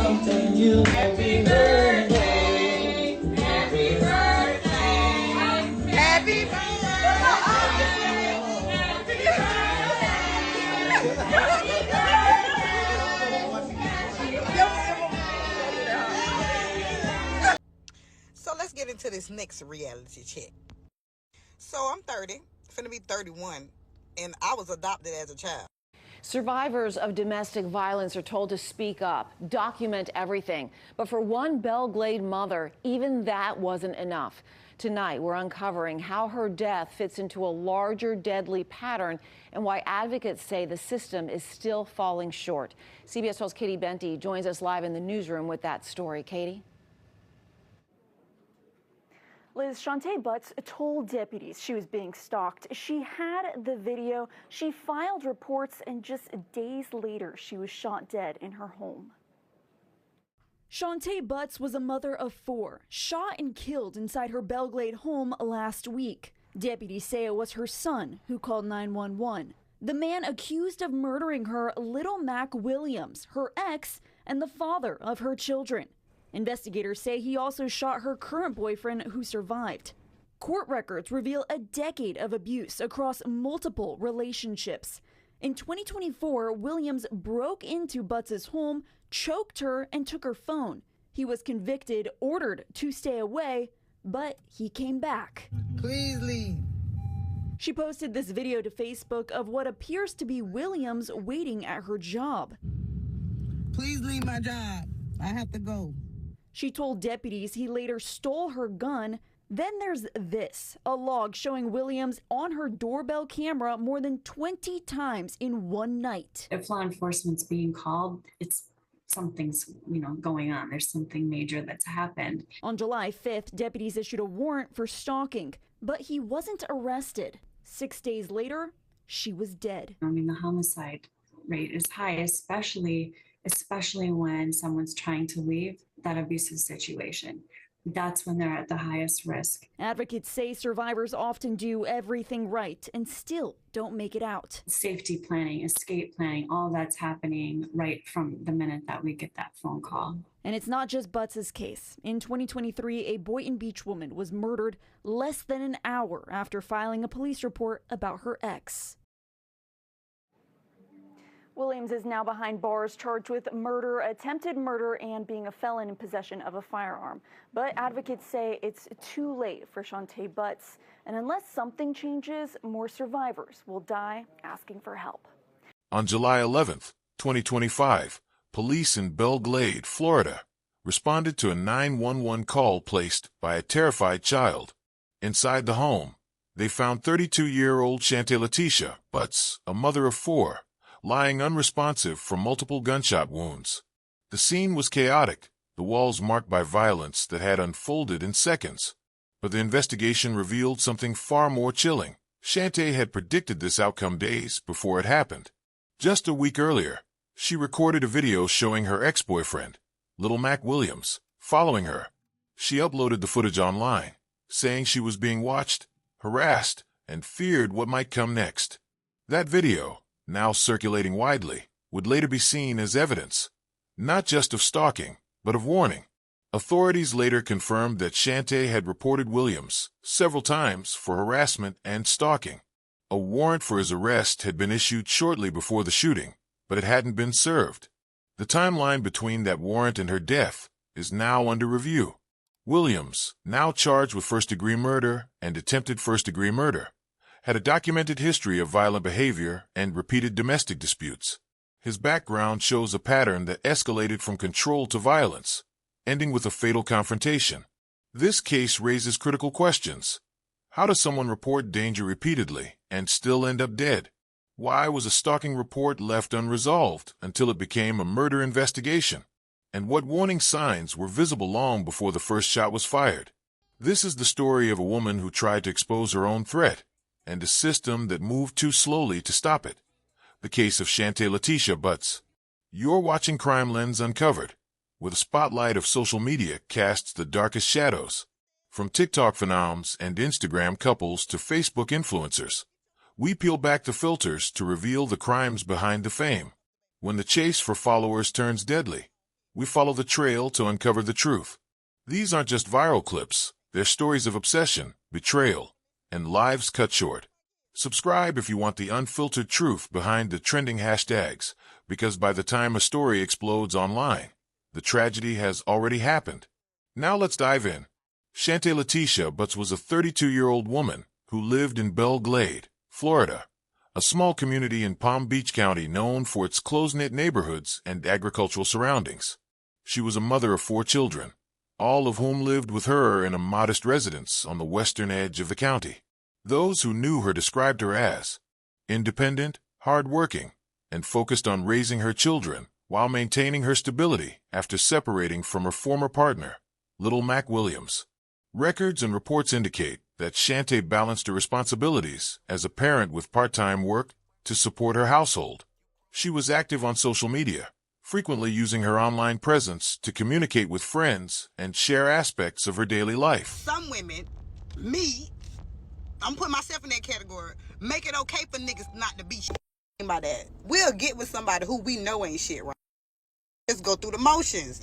something you. Happy birthday. Happy birthday. Happy birthday. So let's get into this next reality check. So I'm 30, finna be 31, and I was adopted as a child. Survivors of domestic violence are told to speak up, document everything. But for one Belle Glade mother, even that wasn't enough. Tonight, we're uncovering how her death fits into a larger deadly pattern and why advocates say the system is still falling short. CBS 12's Katie Benty joins us live in the newsroom with that story. Katie? Liz, Shantay Butts told deputies she was being stalked. She had the video, she filed reports, and just days later, she was shot dead in her home. Shantay Butts was a mother of 4, shot and killed inside her Belle Glade home last week. Deputies say it was her son who called 911. The man accused of murdering her, Little Mac Williams, her ex, and the father of her children. Investigators say he also shot her current boyfriend who survived. Court records reveal a decade of abuse across multiple relationships. In 2024, Williams broke into Butts' home, choked her, and took her phone. He was convicted, ordered to stay away, but he came back. Please leave. She posted this video to Facebook of what appears to be Williams waiting at her job. Please leave my job. I have to go. She told deputies he later stole her gun. Then there's this, a log showing Williams on her doorbell camera more than 20 times in one night. If law enforcement's being called, it's something's, going on. There's something major that's happened. On July 5th, deputies issued a warrant for stalking, but he wasn't arrested. 6 days later, she was dead. The homicide rate is high, especially when someone's trying to leave that abusive situation. That's when they're at the highest risk. Advocates say survivors often do everything right and still don't make it out. Safety planning, escape planning, all that's happening right from the minute that we get that phone call. And it's not just Butts' case. In 2023, a Boynton Beach woman was murdered less than an hour after filing a police report about her ex. Williams is now behind bars, charged with murder, attempted murder, and being a felon in possession of a firearm. But advocates say it's too late for Shantay Butts, and unless something changes, more survivors will die asking for help. On July 11th, 2025, police in Belle Glade, Florida, responded to a 911 call placed by a terrified child. Inside the home, they found 32-year-old Shantay Latisha Butts, a mother of 4, lying unresponsive from multiple gunshot wounds. The scene was chaotic, the walls marked by violence that had unfolded in seconds. But the investigation revealed something far more chilling. Shantay had predicted this outcome days before it happened. Just a week earlier, she recorded a video showing her ex-boyfriend, Little Mac Williams, following her. She uploaded the footage online, saying she was being watched, harassed, and feared what might come next. That video, now circulating widely, would later be seen as evidence, not just of stalking, but of warning. Authorities later confirmed that Shantay had reported Williams several times for harassment and stalking. A warrant for his arrest had been issued shortly before the shooting, but it hadn't been served. The timeline between that warrant and her death is now under review. Williams, now charged with first-degree murder and attempted first-degree murder, had a documented history of violent behavior and repeated domestic disputes. His background shows a pattern that escalated from control to violence, ending with a fatal confrontation. This case raises critical questions. How does someone report danger repeatedly and still end up dead? Why was a stalking report left unresolved until it became a murder investigation? And what warning signs were visible long before the first shot was fired? This is the story of a woman who tried to expose her own threat, and a system that moved too slowly to stop it. The case of Shantay Latisha Butts. You're watching Crimelens Uncovered, where the spotlight of social media casts the darkest shadows. From TikTok phenoms and Instagram couples to Facebook influencers, we peel back the filters to reveal the crimes behind the fame. When the chase for followers turns deadly, we follow the trail to uncover the truth. These aren't just viral clips, they're stories of obsession, betrayal, and lives cut short. Subscribe if you want the unfiltered truth behind the trending hashtags, because by the time a story explodes online, the tragedy has already happened. Now let's dive in. Shantay Latisha Butts was a 32-year-old woman who lived in Belle Glade, Florida, a small community in Palm Beach County known for its close-knit neighborhoods and agricultural surroundings. She was a mother of 4 children, all of whom lived with her in a modest residence on the western edge of the county. Those who knew her described her as independent, hard-working, and focused on raising her children while maintaining her stability after separating from her former partner, Little Mac Williams. Records and reports indicate that Shantay balanced her responsibilities as a parent with part-time work to support her household. She was active on social media, frequently using her online presence to communicate with friends and share aspects of her daily life. Some women, me, I'm putting myself in that category, make it okay for niggas not to be shit by that. We'll get with somebody who we know ain't shit, right? Just go through the motions,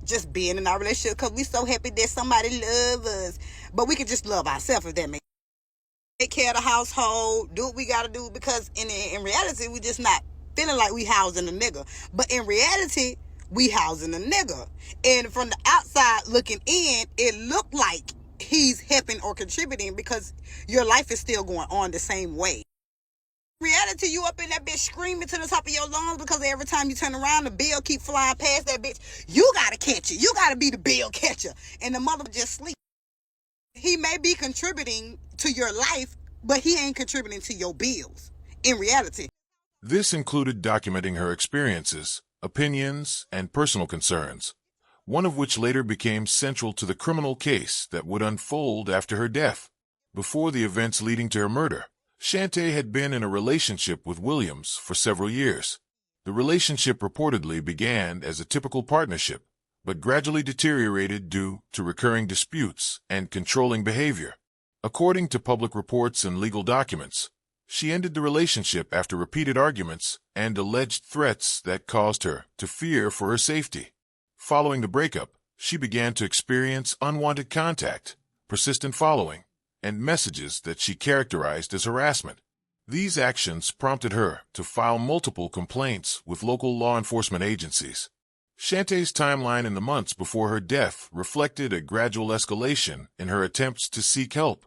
just being in our relationship because we so happy that somebody love us. But we can just love ourselves if that makes sense. Take care of the household, do what we got to do, because in reality, we just not feeling like we housing a nigga. But in reality, we housing a nigga. And from the outside looking in, it looked like he's helping or contributing because your life is still going on the same way. In reality, you up in that bitch screaming to the top of your lungs because every time you turn around, the bill keep flying past that bitch. You gotta catch it. You gotta be the bill catcher. And the mother just sleep. He may be contributing to your life, but he ain't contributing to your bills. In reality. This included documenting her experiences, opinions, and personal concerns, one of which later became central to the criminal case that would unfold after her death. Before the events leading to her murder, Shantay had been in a relationship with Williams for several years. The relationship reportedly began as a typical partnership, but gradually deteriorated due to recurring disputes and controlling behavior. According to public reports and legal documents, she ended the relationship after repeated arguments and alleged threats that caused her to fear for her safety. Following the breakup, she began to experience unwanted contact, persistent following, and messages that she characterized as harassment. These actions prompted her to file multiple complaints with local law enforcement agencies. Shantay's timeline in the months before her death reflected a gradual escalation in her attempts to seek help.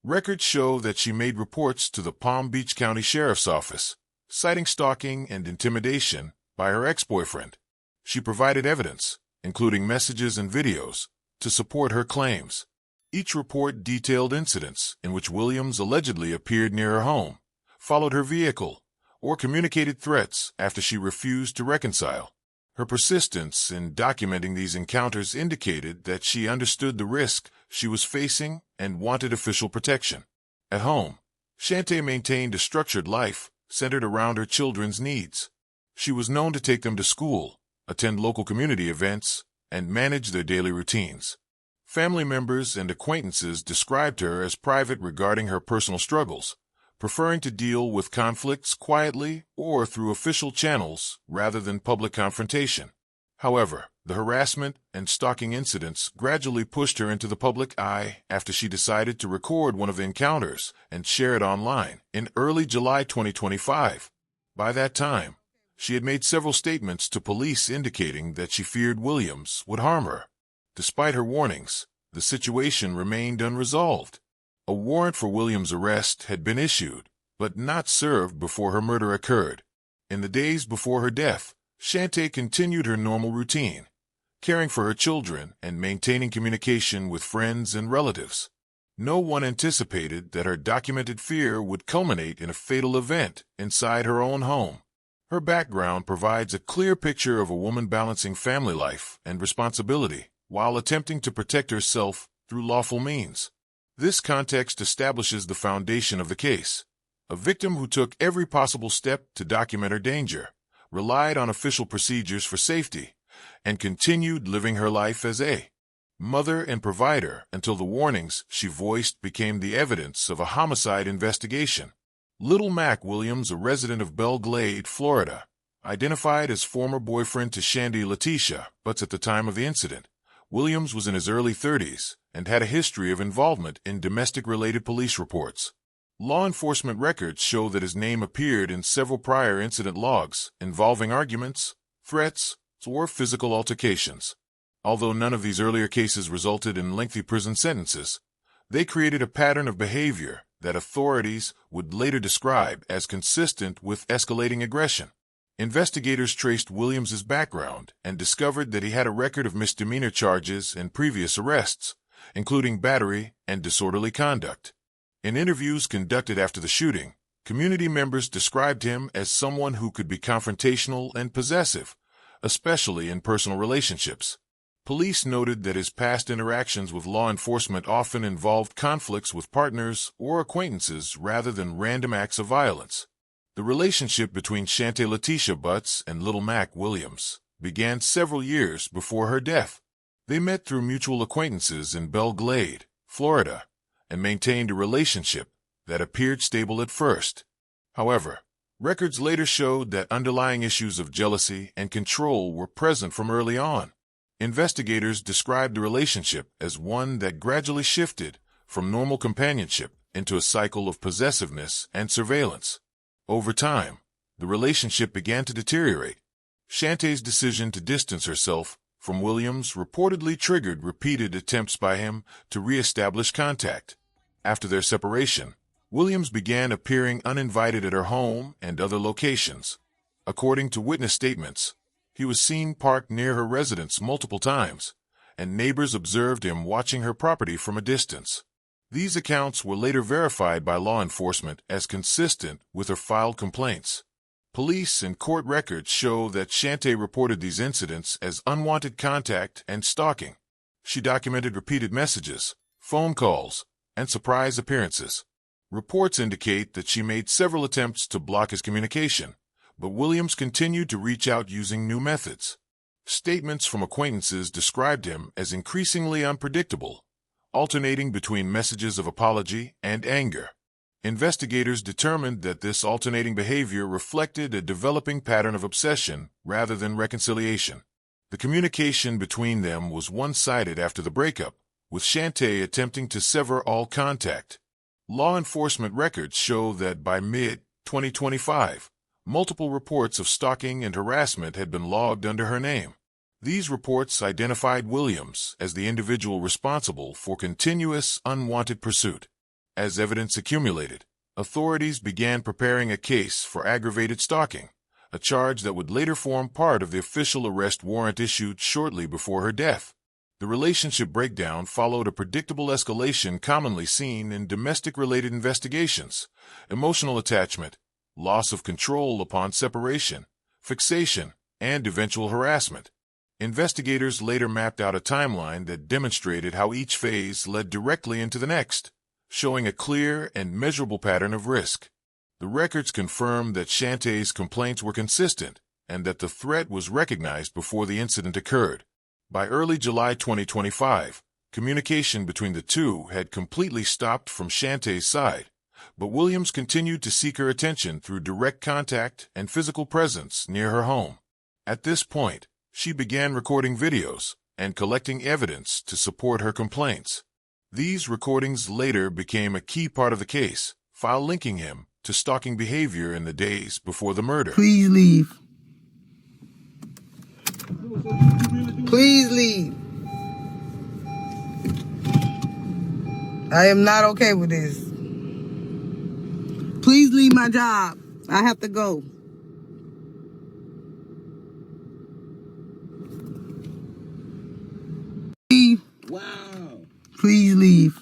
Records show that she made reports to the Palm Beach County Sheriff's Office, citing stalking and intimidation by her ex-boyfriend. She provided evidence, including messages and videos, to support her claims. Each report detailed incidents in which Williams allegedly appeared near her home, followed her vehicle, or communicated threats after she refused to reconcile. Her persistence in documenting these encounters indicated that she understood the risk she was facing and wanted official protection. At home, Shantay maintained a structured life centered around her children's needs. She was known to take them to school, attend local community events, and manage their daily routines. Family members and acquaintances described her as private regarding her personal struggles, preferring to deal with conflicts quietly or through official channels rather than public confrontation. However, the harassment and stalking incidents gradually pushed her into the public eye after she decided to record one of the encounters and share it online in early July 2025. By that time, she had made several statements to police indicating that she feared Williams would harm her. Despite her warnings, the situation remained unresolved. A warrant for Williams' arrest had been issued, but not served before her murder occurred. In the days before her death, Shantay continued her normal routine, caring for her children and maintaining communication with friends and relatives. No one anticipated that her documented fear would culminate in a fatal event inside her own home. Her background provides a clear picture of a woman balancing family life and responsibility while attempting to protect herself through lawful means. This context establishes the foundation of the case. A victim who took every possible step to document her danger, relied on official procedures for safety, and continued living her life as a mother and provider until the warnings she voiced became the evidence of a homicide investigation. Little Mac Williams, a resident of Belle Glade, Florida, Identified as former boyfriend to Shantay Latisha Butts at the time of the incident, Williams was in his early 30s and had a history of involvement in domestic-related police reports. Law enforcement records show that his name appeared in several prior incident logs involving arguments, threats, or physical altercations. Although none of these earlier cases resulted in lengthy prison sentences, they created a pattern of behavior that authorities would later describe as consistent with escalating aggression. Investigators traced Williams's background and discovered that he had a record of misdemeanor charges and previous arrests, including battery and disorderly conduct. In interviews conducted after the shooting, community members described him as someone who could be confrontational and possessive, especially in personal relationships. Police noted that his past interactions with law enforcement often involved conflicts with partners or acquaintances rather than random acts of violence. The relationship between Shantay Latisha Butts and Little Mac Williams began several years before her death. They met through mutual acquaintances in Belle Glade, Florida, and maintained a relationship that appeared stable at first. However, records later showed that underlying issues of jealousy and control were present from early on. Investigators described the relationship as one that gradually shifted from normal companionship into a cycle of possessiveness and surveillance. Over time, the relationship began to deteriorate. Shantay's decision to distance herself from Williams reportedly triggered repeated attempts by him to re-establish contact. After their separation, Williams began appearing uninvited at her home and other locations. According to witness statements, he was seen parked near her residence multiple times, and neighbors observed him watching her property from a distance. These accounts were later verified by law enforcement as consistent with her filed complaints. Police and court records show that Shantay reported these incidents as unwanted contact and stalking. She documented repeated messages, phone calls, and surprise appearances. Reports indicate that she made several attempts to block his communication, but Williams continued to reach out using new methods. Statements from acquaintances described him as increasingly unpredictable, alternating between messages of apology and anger. Investigators determined that this alternating behavior reflected a developing pattern of obsession rather than reconciliation. The communication between them was one-sided after the breakup, with Shantay attempting to sever all contact. Law enforcement records show that by mid-2025, multiple reports of stalking and harassment had been logged under her name. These reports identified Williams as the individual responsible for continuous unwanted pursuit. As evidence accumulated, authorities began preparing a case for aggravated stalking, a charge that would later form part of the official arrest warrant issued shortly before her death. The relationship breakdown followed a predictable escalation commonly seen in domestic-related investigations: emotional attachment, loss of control upon separation, fixation, and eventual harassment. Investigators later mapped out a timeline that demonstrated how each phase led directly into the next, showing a clear and measurable pattern of risk. The records confirmed that Shantay's complaints were consistent and that the threat was recognized before the incident occurred. By early July 2025, communication between the two had completely stopped from Shantay's side, but Williams continued to seek her attention through direct contact and physical presence near her home. At this point, she began recording videos and collecting evidence to support her complaints. These recordings later became a key part of the case, file linking him to stalking behavior in the days before the murder. Please leave. Please leave. I am not okay with this. Please leave my job. I have to go. Leave. Wow. Please leave.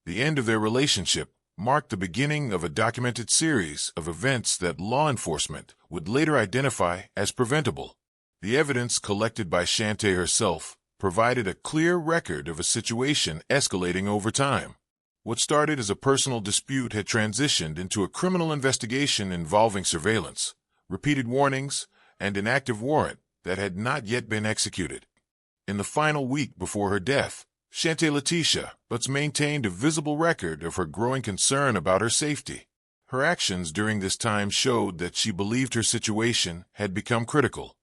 The end of their relationship marked the beginning of a documented series of events that law enforcement would later identify as preventable. The evidence collected by Shantay herself provided a clear record of a situation escalating over time. What started as a personal dispute had transitioned into a criminal investigation involving surveillance, repeated warnings, and an active warrant that had not yet been executed. In the final week before her death, Shantay Latisha Butts maintained a visible record of her growing concern about her safety. Her actions during this time showed that she believed her situation had become critical.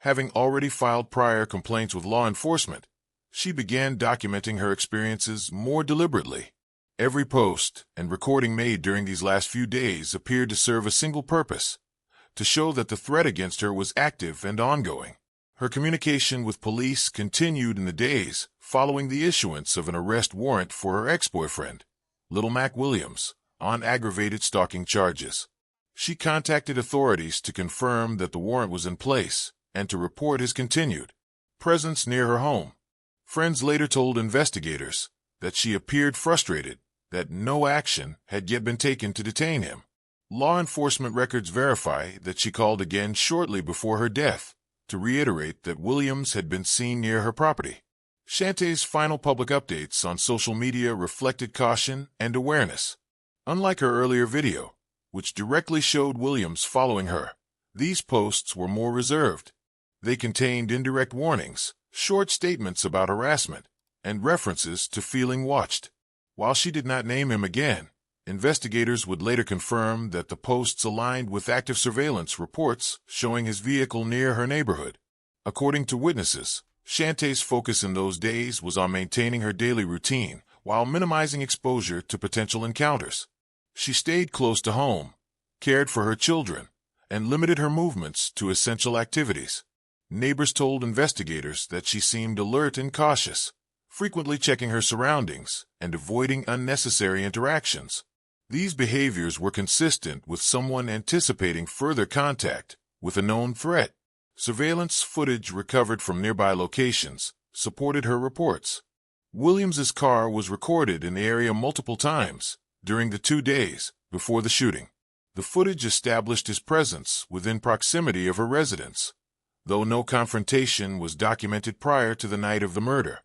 Having already filed prior complaints with law enforcement, she began documenting her experiences more deliberately. Every post and recording made during these last few days appeared to serve a single purpose: to show that the threat against her was active and ongoing. Her communication with police continued in the days following the issuance of an arrest warrant for her ex-boyfriend, Little Mac Williams, on aggravated stalking charges. She contacted authorities to confirm that the warrant was in place and to report his continued presence near her home. Friends later told investigators that she appeared frustrated that no action had yet been taken to detain him. Law enforcement records verify that she called again shortly before her death to reiterate that Williams had been seen near her property. Shantay's final public updates on social media reflected caution and awareness. Unlike her earlier video, which directly showed Williams following her, these posts were more reserved. They contained indirect warnings, short statements about harassment, and references to feeling watched. While she did not name him again, investigators would later confirm that the posts aligned with active surveillance reports showing his vehicle near her neighborhood. According to witnesses, Shantay's focus in those days was on maintaining her daily routine while minimizing exposure to potential encounters. She stayed close to home, cared for her children, and limited her movements to essential activities. Neighbors told investigators that she seemed alert and cautious, frequently checking her surroundings and avoiding unnecessary interactions. These behaviors were consistent with someone anticipating further contact with a known threat. Surveillance footage recovered from nearby locations supported her reports. Williams's car was recorded in the area multiple times during the 2 days before the shooting. The footage established his presence within proximity of her residence, though no confrontation was documented prior to the night of the murder.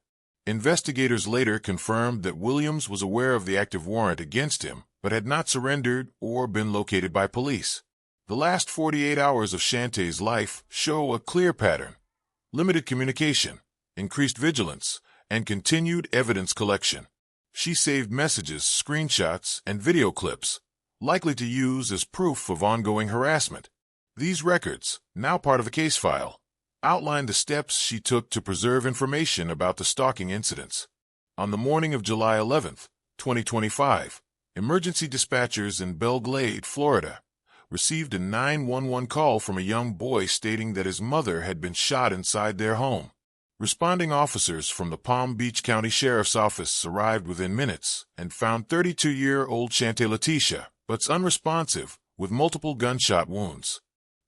Investigators later confirmed that Williams was aware of the active warrant against him, but had not surrendered or been located by police. The last 48 hours of Shantay's life show a clear pattern: limited communication, increased vigilance, and continued evidence collection. She saved messages, screenshots, and video clips, likely to use as proof of ongoing harassment. These records, now part of the case file, outline the steps she took to preserve information about the stalking incidents. On the morning of July 11, 2025, emergency dispatchers in Glade, Florida, received a 911 call from a young boy stating that his mother had been shot inside their home. Responding officers from the Palm Beach County Sheriff's Office arrived within minutes and found 32-year-old Shantay Latisha Butts unresponsive with multiple gunshot wounds.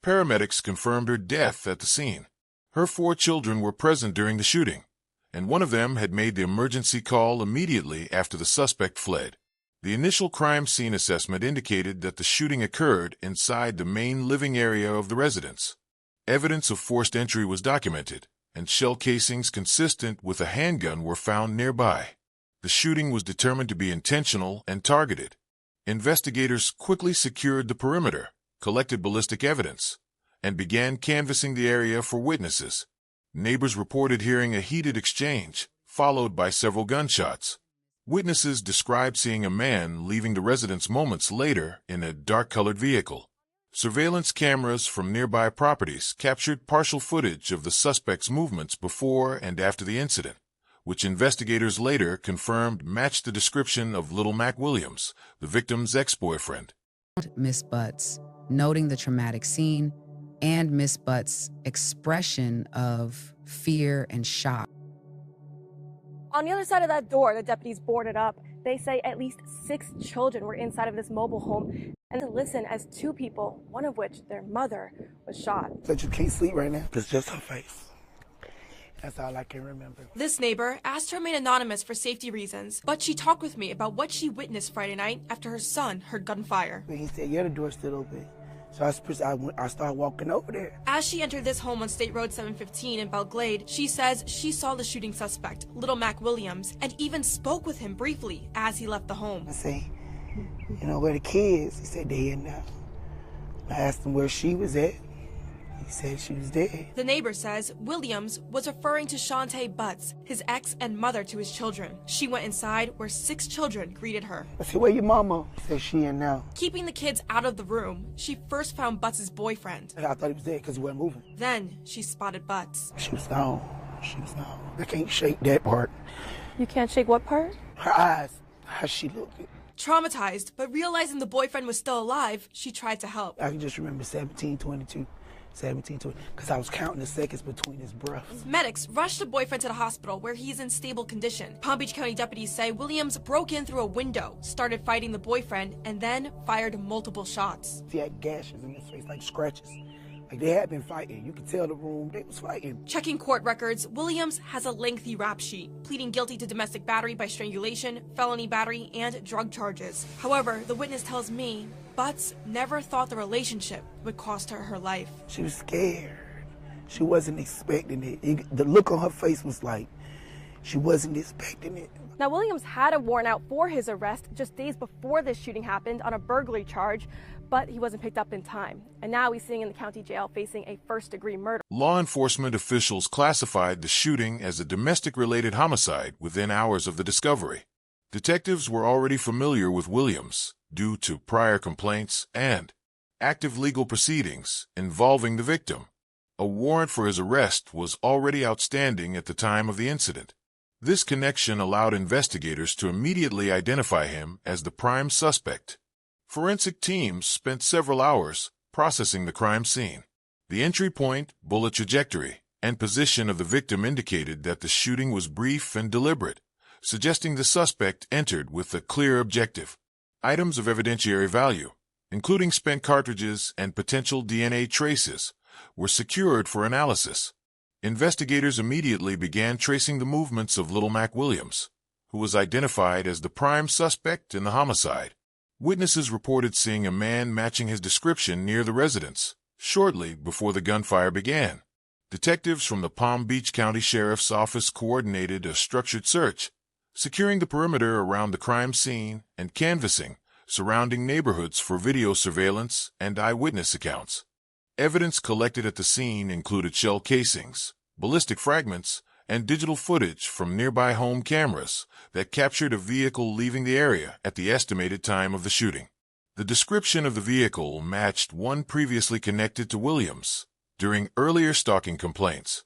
Paramedics confirmed her death at the scene. Her 4 children were present during the shooting, and one of them had made the emergency call immediately after the suspect fled. The initial crime scene assessment indicated that the shooting occurred inside the main living area of the residence. Evidence of forced entry was documented, and shell casings consistent with a handgun were found nearby. The shooting was determined to be intentional and targeted. Investigators quickly secured the perimeter, collected ballistic evidence, and began canvassing the area for witnesses. Neighbors reported hearing a heated exchange, followed by several gunshots. Witnesses described seeing a man leaving the residence moments later in a dark-colored vehicle. Surveillance cameras from nearby properties captured partial footage of the suspect's movements before and after the incident, which investigators later confirmed matched the description of Little Mac Williams, the victim's ex-boyfriend. Miss Butts, noting the traumatic scene and Miss Butts' expression of fear and shock. On the other side of that door, the deputies boarded up. They say at least 6 children were inside of this mobile home. And to listen as 2 people, one of which, their mother, was shot. I just can't sleep right now. It's just her face. That's all I can remember. This neighbor asked to remain anonymous for safety reasons, but she talked with me about what she witnessed Friday night after her son heard gunfire. He said, yeah, the door's still open. So I started walking over there. As she entered this home on State Road 715 in Glade, she says she saw the shooting suspect, Little Mac Williams, and even spoke with him briefly as he left the home. I say, you know, where the kids? He said, they in now. I asked him where she was at. He He said she was dead. The neighbor says Williams was referring to Shantay Butts, his ex and mother to his children. She went inside where 6 children greeted her. I said, where your mama? He said, she in now. Keeping the kids out of the room, she first found Butts' boyfriend. I thought he was dead because he wasn't moving. Then she spotted Butts. She was gone. She was gone. I can't shake that part. You can't shake what part? Her eyes, how she looked. Traumatized, but realizing the boyfriend was still alive, she tried to help. I can just remember 17:22, 17:20, because I was counting the seconds between his breaths. Medics rushed the boyfriend to the hospital where he's in stable condition. Palm Beach County deputies say Williams broke in through a window, started fighting the boyfriend, and then fired multiple shots. He had gashes in his face, like scratches. Like they had been fighting. You could tell the room they was fighting. Checking court records, Williams has a lengthy rap sheet, pleading guilty to domestic battery by strangulation, felony battery, and drug charges. However, the witness tells me Butts never thought the relationship would cost her her life. She was scared. She wasn't expecting it. The look on her face was like she wasn't expecting it. Now, Williams had a warrant out for his arrest just days before this shooting happened on a burglary charge, but he wasn't picked up in time. And now he's sitting in the county jail facing a first-degree murder. Law enforcement officials classified the shooting as a domestic-related homicide within hours of the discovery. Detectives were already familiar with Williams due to prior complaints and active legal proceedings involving the victim. A warrant for his arrest was already outstanding at the time of the incident. This connection allowed investigators to immediately identify him as the prime suspect. Forensic teams spent several hours processing the crime scene. The entry point, bullet trajectory, and position of the victim indicated that the shooting was brief and deliberate, suggesting the suspect entered with a clear objective. Items of evidentiary value, including spent cartridges and potential DNA traces, were secured for analysis. Investigators immediately began tracing the movements of Little Mac Williams, who was identified as the prime suspect in the homicide. Witnesses reported seeing a man matching his description near the residence, shortly before the gunfire began. Detectives from the Palm Beach County Sheriff's Office coordinated a structured search, securing the perimeter around the crime scene and canvassing surrounding neighborhoods for video surveillance and eyewitness accounts. Evidence collected at the scene included shell casings, ballistic fragments, and digital footage from nearby home cameras that captured a vehicle leaving the area at the estimated time of the shooting. The description of the vehicle matched one previously connected to Williams during earlier stalking complaints.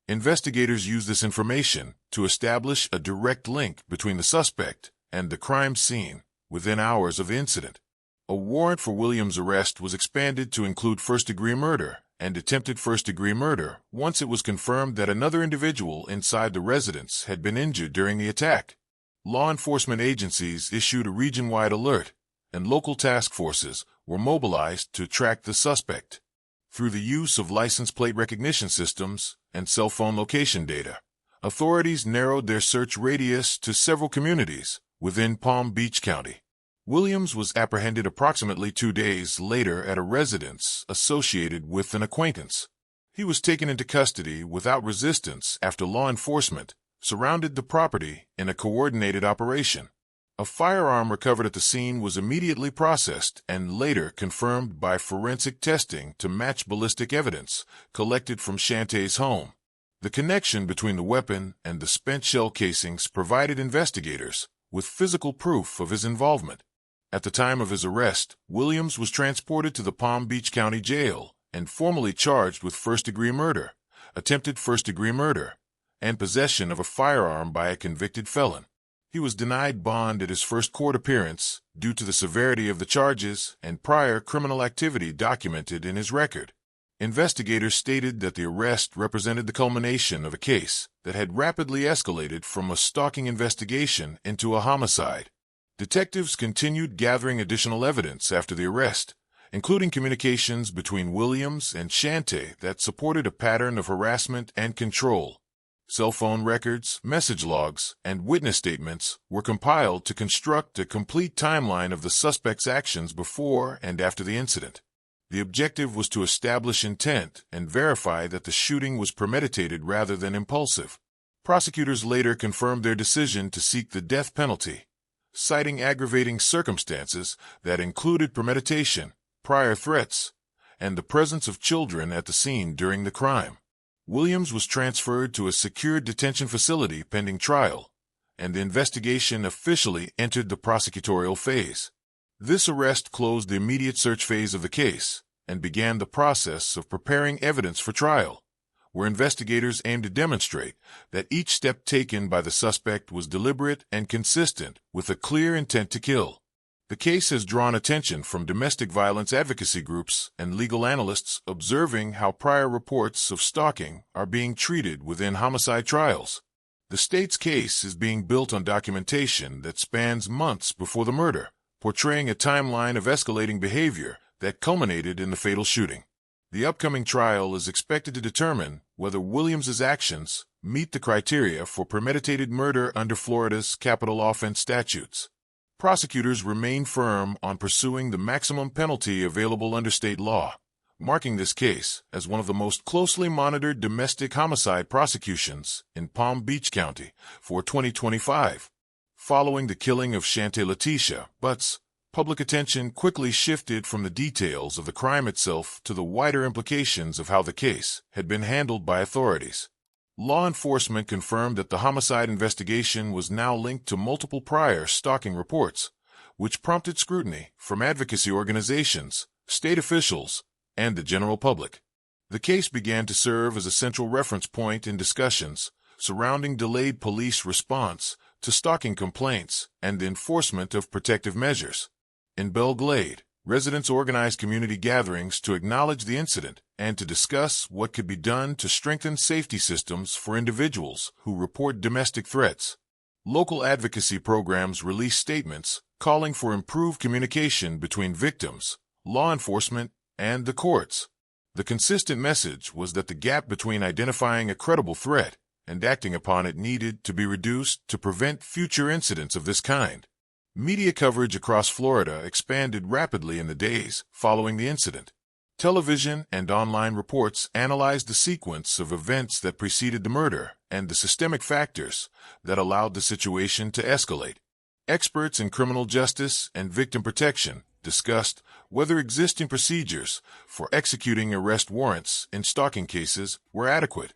Investigators used this information to establish a direct link between the suspect and the crime scene within hours of the incident. A warrant for Williams' arrest was expanded to include first-degree murder and attempted first-degree murder once it was confirmed that another individual inside the residence had been injured during the attack. Law enforcement agencies issued a region-wide alert, and local task forces were mobilized to track the suspect. Through the use of license plate recognition systems and cell phone location data, authorities narrowed their search radius to several communities within Palm Beach County. Williams was apprehended approximately 2 days later at a residence associated with an acquaintance. He was taken into custody without resistance after law enforcement surrounded the property in a coordinated operation. A firearm recovered at the scene was immediately processed and later confirmed by forensic testing to match ballistic evidence collected from Shantay's home. The connection between the weapon and the spent shell casings provided investigators with physical proof of his involvement. At the time of his arrest, Williams was transported to the Palm Beach County Jail and formally charged with first-degree murder, attempted first-degree murder, and possession of a firearm by a convicted felon. He was denied bond at his first court appearance due to the severity of the charges and prior criminal activity documented in his record. Investigators stated that the arrest represented the culmination of a case that had rapidly escalated from a stalking investigation into a homicide. Detectives continued gathering additional evidence after the arrest, including communications between Williams and Shantay that supported a pattern of harassment and control. Cell phone records, message logs, and witness statements were compiled to construct a complete timeline of the suspect's actions before and after the incident. The objective was to establish intent and verify that the shooting was premeditated rather than impulsive. Prosecutors later confirmed their decision to seek the death penalty, citing aggravating circumstances that included premeditation, prior threats, and the presence of children at the scene during the crime. Williams was transferred to a secured detention facility pending trial, and the investigation officially entered the prosecutorial phase. This arrest closed the immediate search phase of the case and began the process of preparing evidence for trial, where investigators aimed to demonstrate that each step taken by the suspect was deliberate and consistent with a clear intent to kill. The case has drawn attention from domestic violence advocacy groups and legal analysts observing how prior reports of stalking are being treated within homicide trials. The state's case is being built on documentation that spans months before the murder, portraying a timeline of escalating behavior that culminated in the fatal shooting. The upcoming trial is expected to determine whether Williams's actions meet the criteria for premeditated murder under Florida's capital offense statutes. Prosecutors remain firm on pursuing the maximum penalty available under state law, marking this case as one of the most closely monitored domestic homicide prosecutions in Palm Beach County for 2025. Following the killing of Shantay Latisha Butts, public attention quickly shifted from the details of the crime itself to the wider implications of how the case had been handled by authorities. Law enforcement confirmed that the homicide investigation was now linked to multiple prior stalking reports, which prompted scrutiny from advocacy organizations, state officials, and the general public. The case began to serve as a central reference point in discussions surrounding delayed police response to stalking complaints and the enforcement of protective measures. In Belle Glade, residents organized community gatherings to acknowledge the incident and to discuss what could be done to strengthen safety systems for individuals who report domestic threats. Local advocacy programs released statements calling for improved communication between victims, law enforcement, and the courts. The consistent message was that the gap between identifying a credible threat and acting upon it needed to be reduced to prevent future incidents of this kind. Media coverage across Florida expanded rapidly in the days following the incident. Television and online reports analyzed the sequence of events that preceded the murder and the systemic factors that allowed the situation to escalate. Experts in criminal justice and victim protection discussed whether existing procedures for executing arrest warrants in stalking cases were adequate,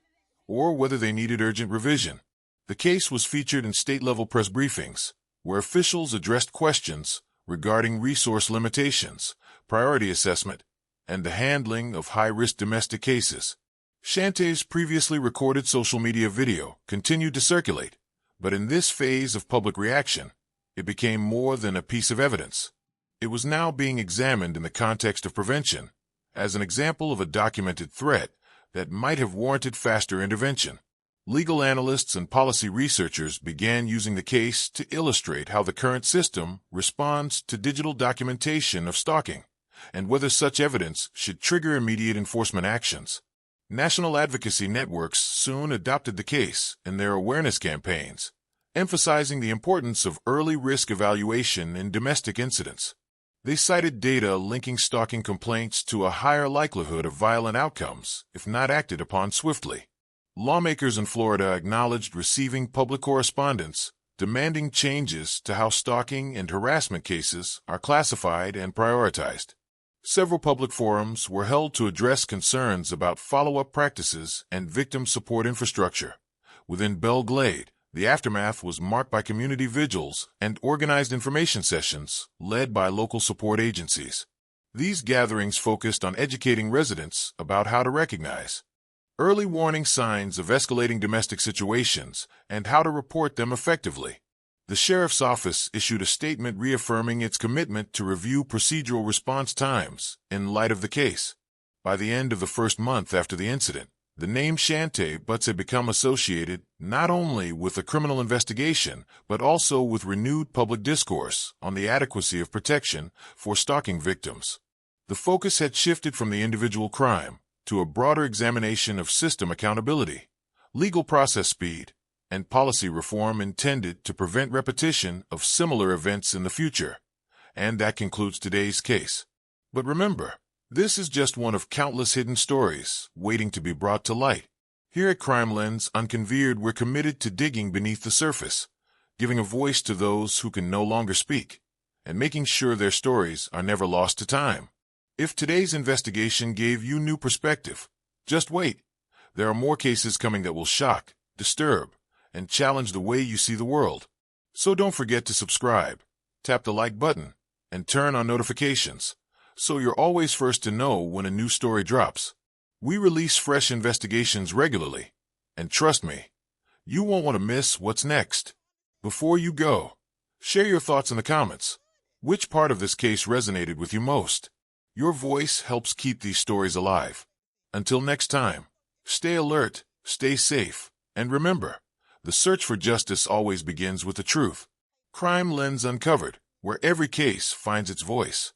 or whether they needed urgent revision. The case was featured in state-level press briefings, where officials addressed questions regarding resource limitations, priority assessment, and the handling of high-risk domestic cases. Shantay's previously recorded social media video continued to circulate, but in this phase of public reaction, it became more than a piece of evidence. It was now being examined in the context of prevention, as an example of a documented threat that might have warranted faster intervention. Legal analysts and policy researchers began using the case to illustrate how the current system responds to digital documentation of stalking, and whether such evidence should trigger immediate enforcement actions. National advocacy networks soon adopted the case in their awareness campaigns, emphasizing the importance of early risk evaluation in domestic incidents. They cited data linking stalking complaints to a higher likelihood of violent outcomes if not acted upon swiftly. Lawmakers in Florida acknowledged receiving public correspondence demanding changes to how stalking and harassment cases are classified and prioritized. Several public forums were held to address concerns about follow-up practices and victim support infrastructure. Within Belle Glade, the aftermath was marked by community vigils and organized information sessions led by local support agencies. These gatherings focused on educating residents about how to recognize early warning signs of escalating domestic situations and how to report them effectively. The sheriff's office issued a statement reaffirming its commitment to review procedural response times in light of the case. By the end of the first month after the incident, the name Shantay Butts had become associated not only with a criminal investigation, but also with renewed public discourse on the adequacy of protection for stalking victims. The focus had shifted from the individual crime to a broader examination of system accountability, legal process speed, and policy reform intended to prevent repetition of similar events in the future. And that concludes today's case. But remember, this is just one of countless hidden stories waiting to be brought to light. Here at Crimelens Uncovered, we're committed to digging beneath the surface, giving a voice to those who can no longer speak, and making sure their stories are never lost to time. If today's investigation gave you new perspective, just wait. There are more cases coming that will shock, disturb, and challenge the way you see the world. So don't forget to subscribe, tap the like button, and turn on notifications, so you're always first to know when a new story drops. We release fresh investigations regularly, and trust me, you won't want to miss what's next. Before you go, share your thoughts in the comments. Which part of this case resonated with you most? Your voice helps keep these stories alive. Until next time, stay alert, stay safe, and remember, the search for justice always begins with the truth. Crimelens Uncovered, where every case finds its voice.